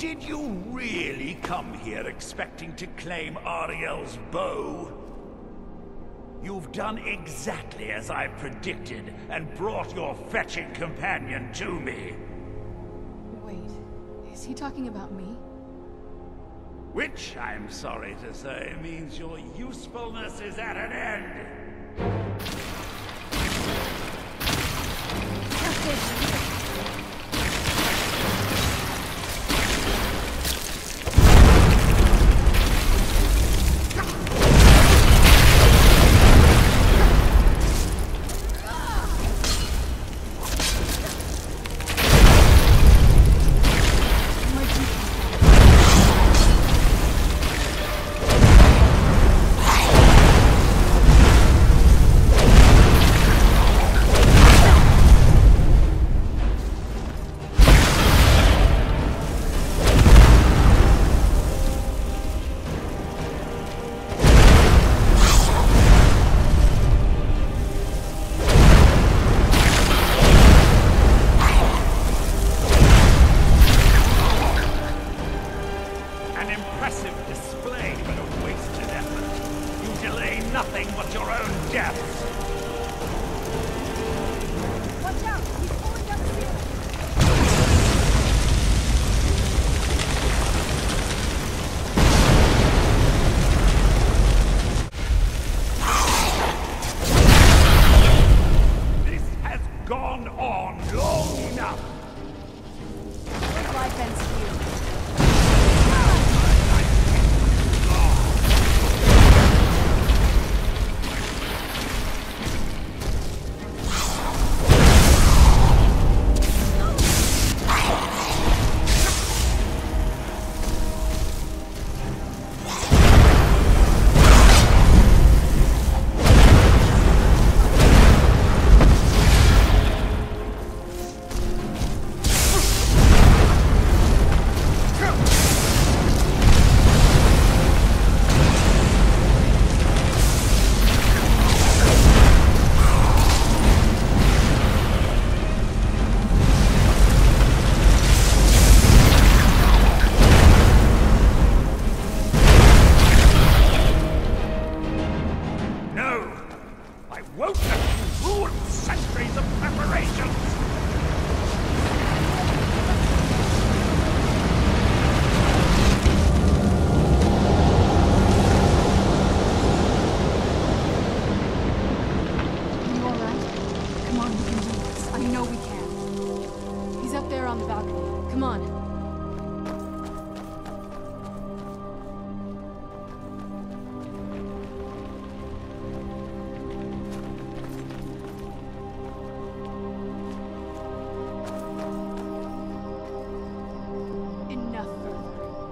Did you really come here expecting to claim Ariel's bow? You've done exactly as I predicted, and brought your fetching companion to me. Wait, is he talking about me? Which, I'm sorry to say, means your usefulness is at an end.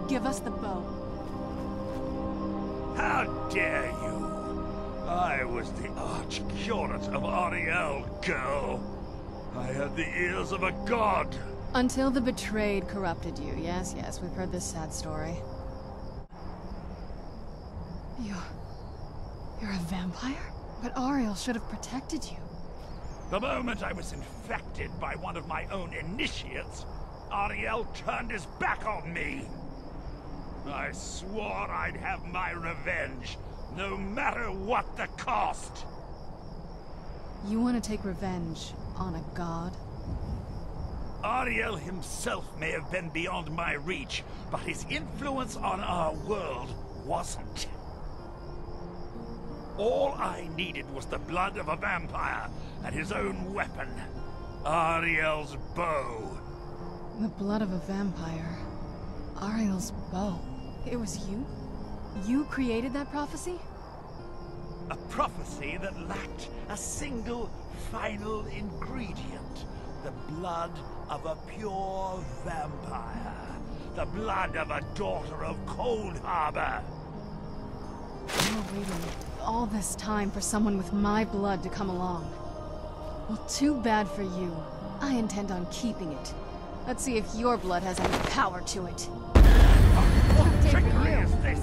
Give us the bow. How dare you? I was the arch-curate of Ariel, girl. I had the ears of a god. Until the betrayed corrupted you. Yes, yes, we've heard this sad story. You're a vampire? But Ariel should have protected you. The moment I was infected by one of my own initiates, Ariel turned his back on me. I swore I'd have my revenge, no matter what the cost. You want to take revenge on a god? Ariel himself may have been beyond my reach, but his influence on our world wasn't. All I needed was the blood of a vampire and his own weapon, Ariel's bow. The blood of a vampire. Ariel's bow. It was you? You created that prophecy? A prophecy that lacked a single final ingredient. The blood of a pure vampire. The blood of a daughter of Cold Harbor. You're waiting all this time for someone with my blood to come along. Well, too bad for you. I intend on keeping it. Let's see if your blood has any power to it. What trickery is this?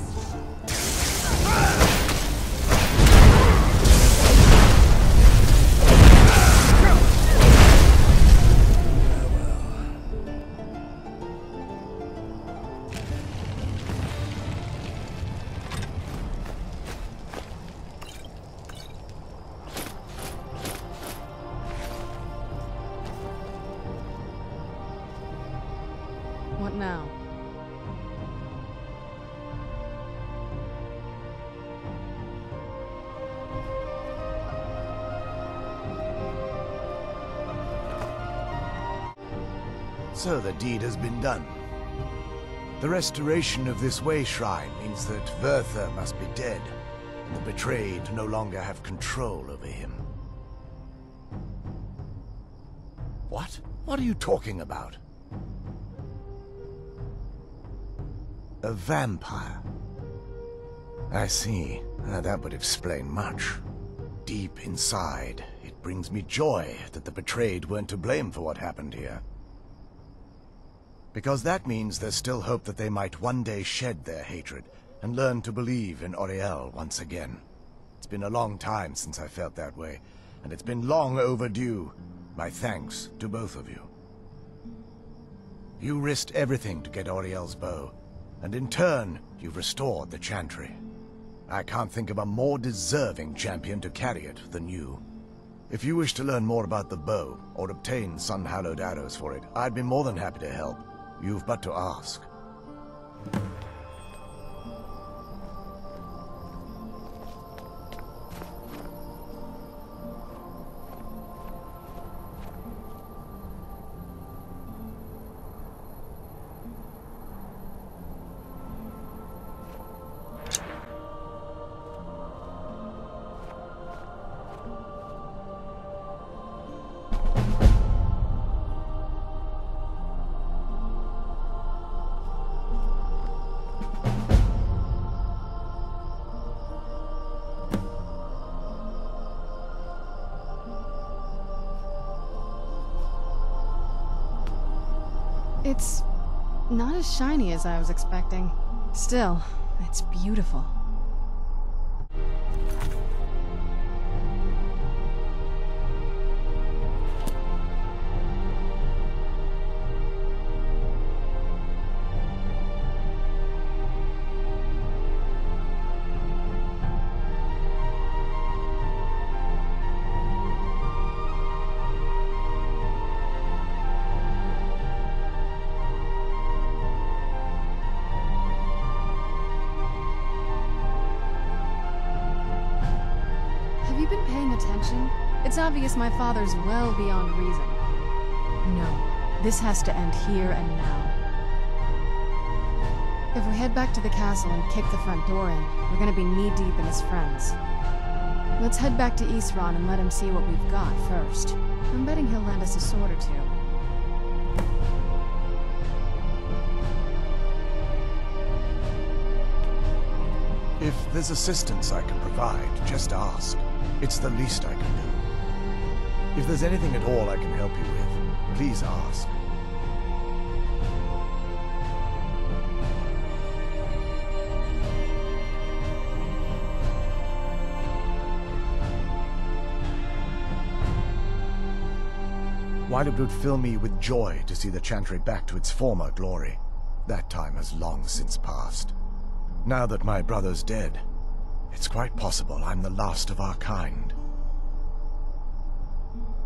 What now? So the deed has been done. The restoration of this way shrine means that Verther must be dead, and the betrayed no longer have control over him. What? What are you talking about? A vampire. I see. That would explain much. Deep inside, it brings me joy that the betrayed weren't to blame for what happened here. Because that means there's still hope that they might one day shed their hatred and learn to believe in Auriel once again. It's been a long time since I felt that way, and it's been long overdue. My thanks to both of you. You risked everything to get Auriel's bow, and in turn, you've restored the Chantry. I can't think of a more deserving champion to carry it than you. If you wish to learn more about the bow, or obtain sun-hallowed arrows for it, I'd be more than happy to help. You've but to ask. It's not as shiny as I was expecting. Still, it's beautiful. It's obvious my father's well beyond reason. No, this has to end here and now. If we head back to the castle and kick the front door in, we're gonna be knee-deep in his friends. Let's head back to Isran and let him see what we've got first. I'm betting he'll lend us a sword or two. If there's assistance I can provide, just ask. It's the least I can do. If there's anything at all I can help you with, please ask. While it would fill me with joy to see the Chantry back to its former glory, that time has long since passed. Now that my brother's dead, it's quite possible I'm the last of our kind.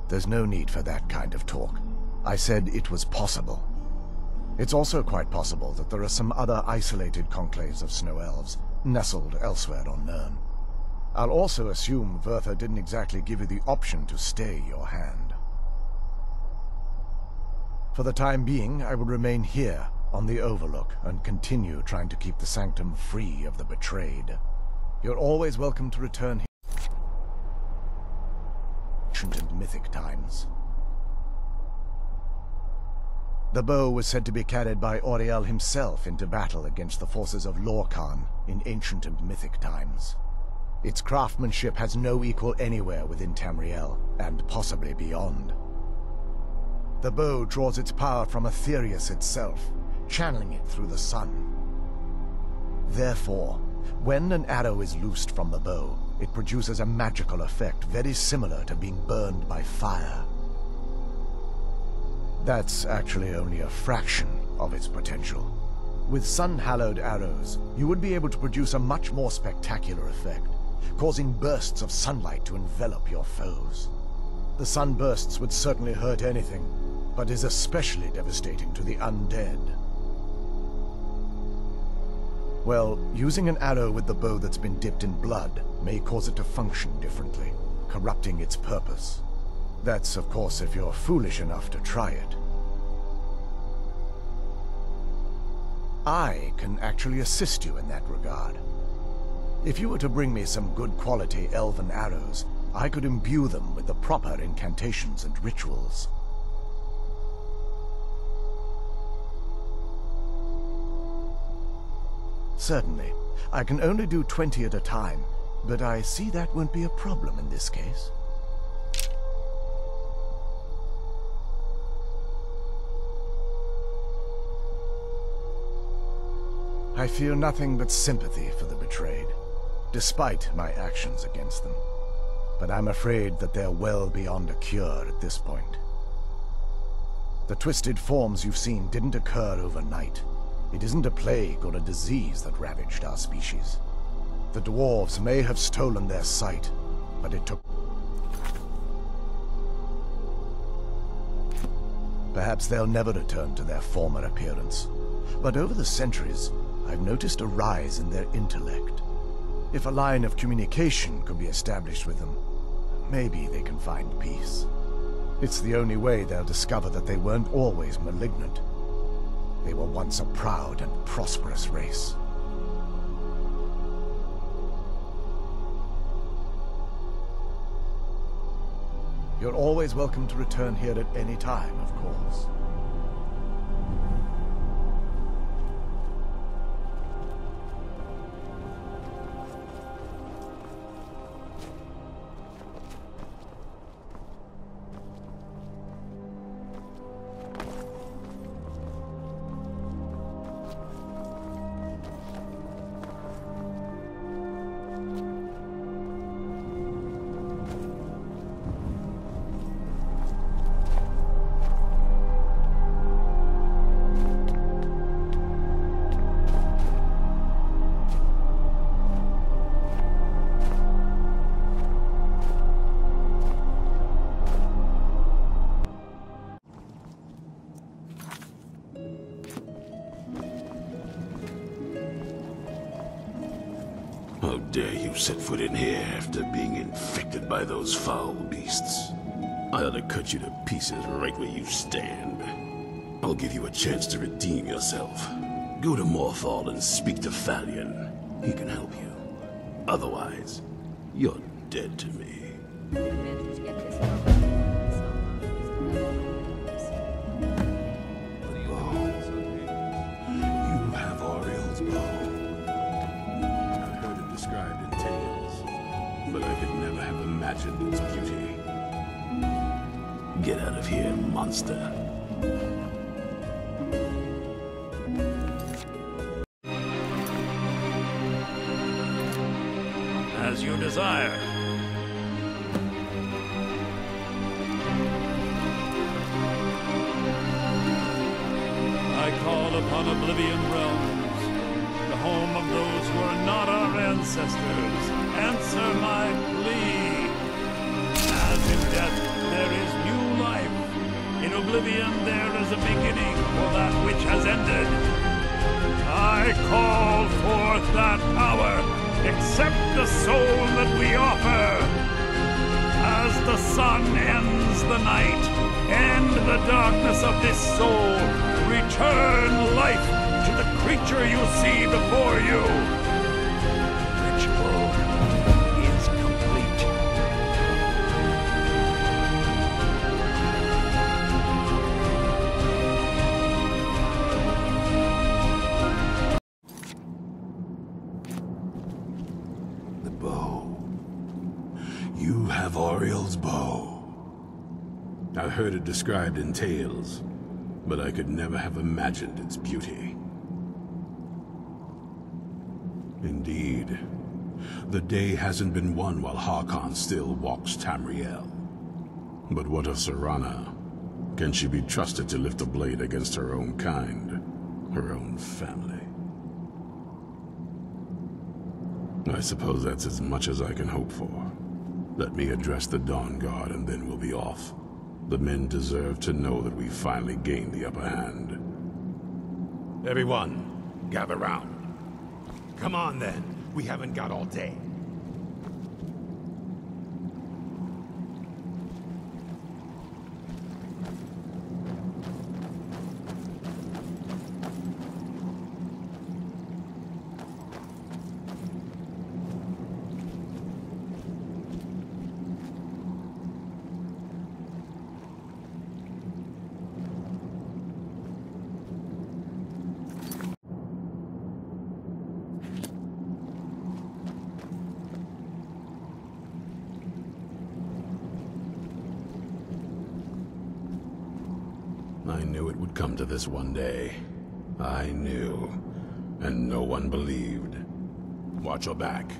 There's no need for that kind of talk. I said it was possible. It's also quite possible that there are some other isolated conclaves of snow elves, nestled elsewhere on Nirn. I'll also assume Verther didn't exactly give you the option to stay your hand. For the time being, I will remain here, on the Overlook, and continue trying to keep the Sanctum free of the betrayed. You're always welcome to return here. Ancient and mythic times. The bow was said to be carried by Auriel himself into battle against the forces of Lorkhan in ancient and mythic times. Its craftsmanship has no equal anywhere within Tamriel, and possibly beyond. The bow draws its power from Aetherius itself, channeling it through the sun. Therefore, when an arrow is loosed from the bow, it produces a magical effect very similar to being burned by fire. That's actually only a fraction of its potential. With sun-hallowed arrows, you would be able to produce a much more spectacular effect, causing bursts of sunlight to envelop your foes. The sunbursts would certainly hurt anything, but is especially devastating to the undead. Well, using an arrow with the bow that's been dipped in blood may cause it to function differently, corrupting its purpose. That's, of course, if you're foolish enough to try it. I can actually assist you in that regard. If you were to bring me some good quality elven arrows, I could imbue them with the proper incantations and rituals. Certainly. I can only do 20 at a time, but I see that won't be a problem in this case. I feel nothing but sympathy for the betrayed, despite my actions against them. But I'm afraid that they're well beyond a cure at this point. The twisted forms you've seen didn't occur overnight. It isn't a plague or a disease that ravaged our species. The dwarves may have stolen their sight, but it took... Perhaps they'll never return to their former appearance. But over the centuries, I've noticed a rise in their intellect. If a line of communication could be established with them, maybe they can find peace. It's the only way they'll discover that they weren't always malignant. They were once a proud and prosperous race. You're always welcome to return here at any time, of course. How dare you set foot in here after being infected by those foul beasts? I ought to cut you to pieces right where you stand. I'll give you a chance to redeem yourself. Go to Morthal and speak to Falion. He can help you. Otherwise, you're dead to me. You have Oriel's bow. Described in tales, but I could never have imagined its beauty. Get out of here, monster. As you desire. I call upon Oblivion Realms, the home of those who are not our ancestors. Answer my plea. As in death there is new life, in Oblivion there is a beginning for that which has ended. I call forth that power. Accept the soul that we offer. As the sun ends the night, end the darkness of this soul. Return life to the creature you see before you. Ritual is complete. The bow. You have Oriel's bow. I've heard it described in tales, but I could never have imagined its beauty. Indeed, the day hasn't been won while Harkon still walks Tamriel. But what of Serana? Can she be trusted to lift a blade against her own kind, her own family? I suppose that's as much as I can hope for. Let me address the Dawnguard and then we'll be off. The men deserve to know that we finally gained the upper hand. Everyone, gather round. Come on then. We haven't got all day. I knew it would come to this one day. I knew. And no one believed. Watch your back.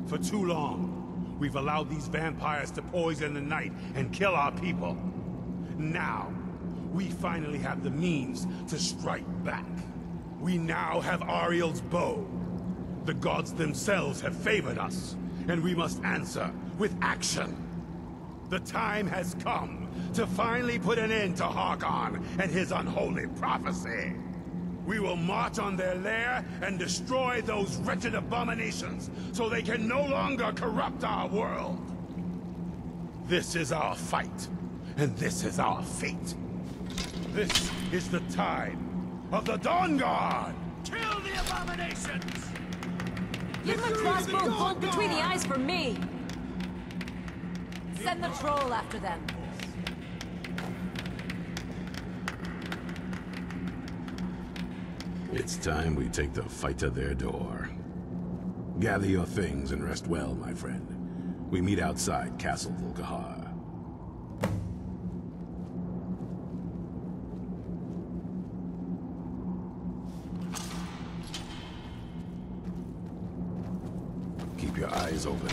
For too long, we've allowed these vampires to poison the night and kill our people. Now, we finally have the means to strike back. We now have Ariel's bow. The gods themselves have favored us, and we must answer with action. The time has come to finally put an end to Harkon and his unholy prophecy. We will march on their lair and destroy those wretched abominations so they can no longer corrupt our world. This is our fight, and this is our fate. This is the time of the Dawnguard! Kill the abominations! Give him a crossbow bolt between the eyes for me! Send the troll after them. It's time we take the fight to their door. Gather your things and rest well, my friend. We meet outside Castle Volkihar. Keep your eyes open.